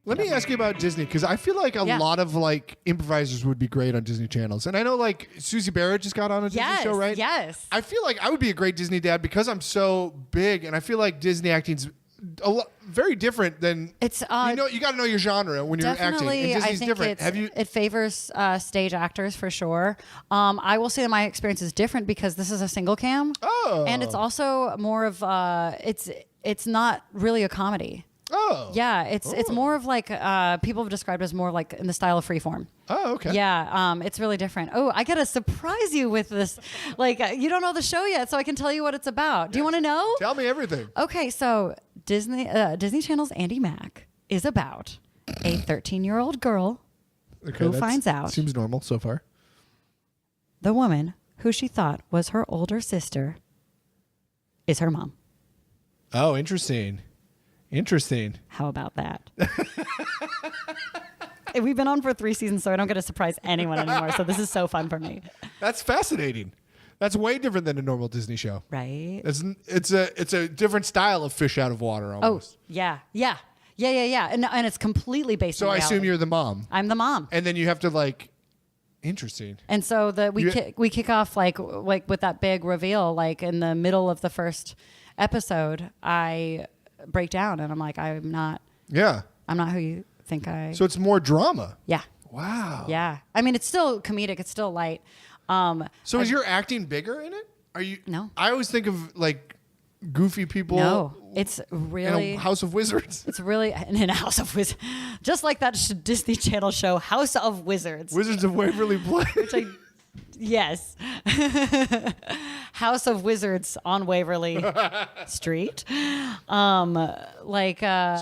Let me ask you about Disney, because I feel like a lot of like improvisers would be great on Disney channels. And I know like Susie Barrett just got on a Disney show, right? Yes. I feel like I would be a great Disney dad because I'm so big, and I feel like Disney acting's very different than it's. You got to know your genre when you're acting. And Disney's I think different. It favors stage actors for sure. I will say that my experience is different because this is a single cam. Oh. And it's also more of it's not really a comedy. Oh. Yeah, it's more of like people have described it as more like in the style of Freeform. Oh, okay. Yeah, it's really different. Oh, I gotta surprise you with this. Like you don't know the show yet, so I can tell you what it's about. Do you want to know? Tell me everything. Okay, so Disney Channel's Andi Mack is about a 13-year-old girl who finds out seems normal so far. The woman who she thought was her older sister is her mom. Oh, interesting. How about that? We've been on for 3 seasons, so I don't get to surprise anyone anymore. So this is so fun for me. That's fascinating. That's way different than a normal Disney show. Right. It's a different style of fish out of water almost. Oh, yeah. And it's completely based on reality. I assume you're the mom. I'm the mom. And then you have to like... Interesting. And so we kick off like with that big reveal, like in the middle of the first episode, I break down and I'm like, I'm not who you think I... So it's more drama. Yeah. Wow. Yeah. I mean, it's still comedic. It's still light. So is your acting bigger in it? Are you... No. I always think of like goofy people. No. It's really... In a House of Wizards. It's really... In a House of Wizards. Just like that Disney Channel show, House of Wizards. Wizards of Waverly Place. Yes. House of Wizards on Waverly Street. So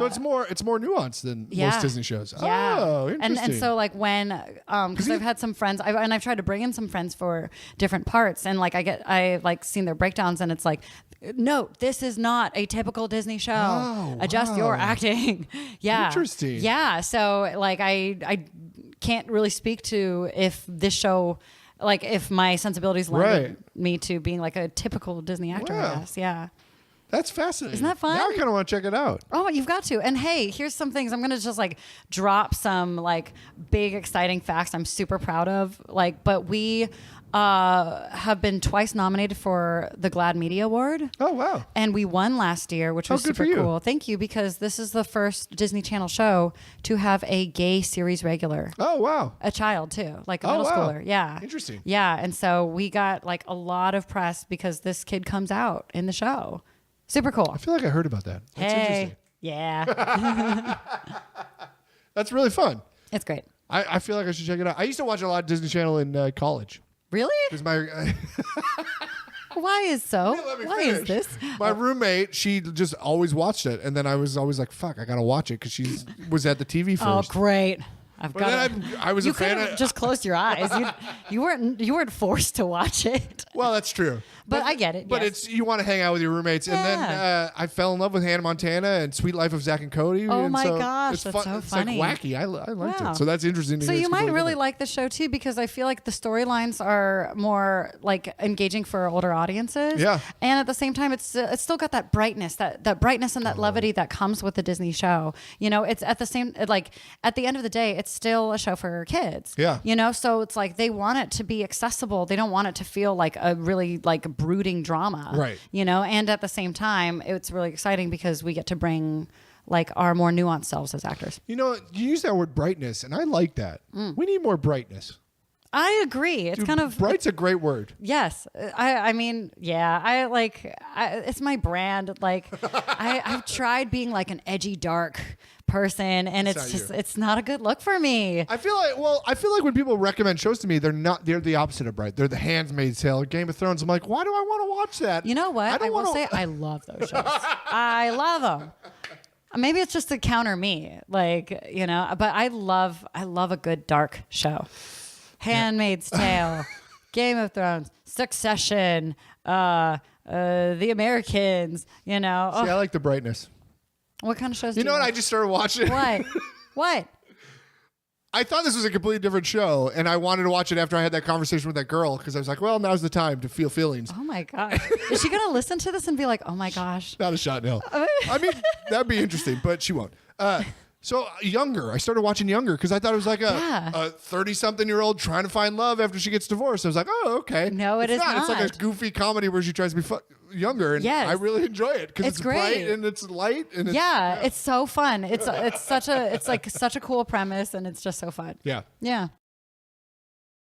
it's more nuanced than most Disney shows. Yeah. Oh, interesting. And so like when because I've had some friends I've tried to bring in some friends for different parts, and like I like seen their breakdowns, and it's like, no, this is not a typical Disney show. Oh, Adjust your acting. Yeah. Interesting. Yeah. So like I can't really speak to if this show, like if my sensibilities led me to being like a typical Disney actor, I guess. Yeah. That's fascinating. Isn't that fun? Now I kind of want to check it out. Oh, you've got to. And hey, here's some things. I'm going to just like drop some like big exciting facts I'm super proud of. Like, but we have been twice nominated for the GLAAD Media Award. Oh, wow. And we won last year, which was super cool. Thank you, because this is the first Disney Channel show to have a gay series regular. Oh, wow. A child too, like a middle schooler. Yeah. Interesting. Yeah. And so we got like a lot of press because this kid comes out in the show. Super cool. I feel like I heard about that. That's interesting. Yeah. That's really fun. It's great. I feel like I should check it out. I used to watch a lot of Disney Channel in college. Really? Because my Why is so? Why is this? My roommate, she just always watched it, and then I was always like, "Fuck, I gotta watch it," because she was at the TV first. Oh, great! I was a fan of. Just closed your eyes. You weren't forced to watch it. Well, that's true. But I get it. But yes. you want to hang out with your roommates, and then I fell in love with Hannah Montana and Sweet Life of Zack and Cody. Oh and my so gosh, it's that's so it's funny. Like wacky. I liked it. So that's interesting. So you might really like the show too, because I feel like the storylines are more like engaging for older audiences. Yeah. And at the same time, it's still got that brightness, that brightness and that levity that comes with the Disney show. You know, it's at the same, like at the end of the day, it's still a show for kids. Yeah. You know, so it's like they want it to be accessible. They don't want it to feel like a really like brooding drama. Right. You know, and at the same time, it's really exciting because we get to bring like our more nuanced selves as actors. You know, you use that word brightness, and I like that. We need more brightness. I agree. It's kind of bright's a great word. Yes, I mean, yeah. It's my brand. Like, I've tried being like an edgy, dark person, and it's not a good look for me. I feel like when people recommend shows to me, they're the opposite of bright. They're The Handmaid's Tale, Game of Thrones. I'm like, why do I want to watch that? You know what? I will say I love those shows. I love them. Maybe it's just to counter me, like, you know. But I love a good dark show. Handmaid's Tale, Game of Thrones, Succession, The Americans, you know. See, I like the brightness. What kind of shows you do know you what like? I just started watching? What? I thought this was a completely different show, and I wanted to watch it after I had that conversation with that girl, because I was like, well, now's the time to feel feelings. Oh, my gosh. Is she going to listen to this and be like, oh, my gosh? Not a shot, no. I mean, that'd be interesting, but she won't. So Younger, I started watching Younger because I thought it was like a 30-something-year-old trying to find love after she gets divorced. I was like, oh, okay. No, it's not. It's like a goofy comedy where she tries to be younger, and I really enjoy it because it's great. Bright and it's light and it's so fun. It's like such a cool premise, and it's just so fun. Yeah. Yeah.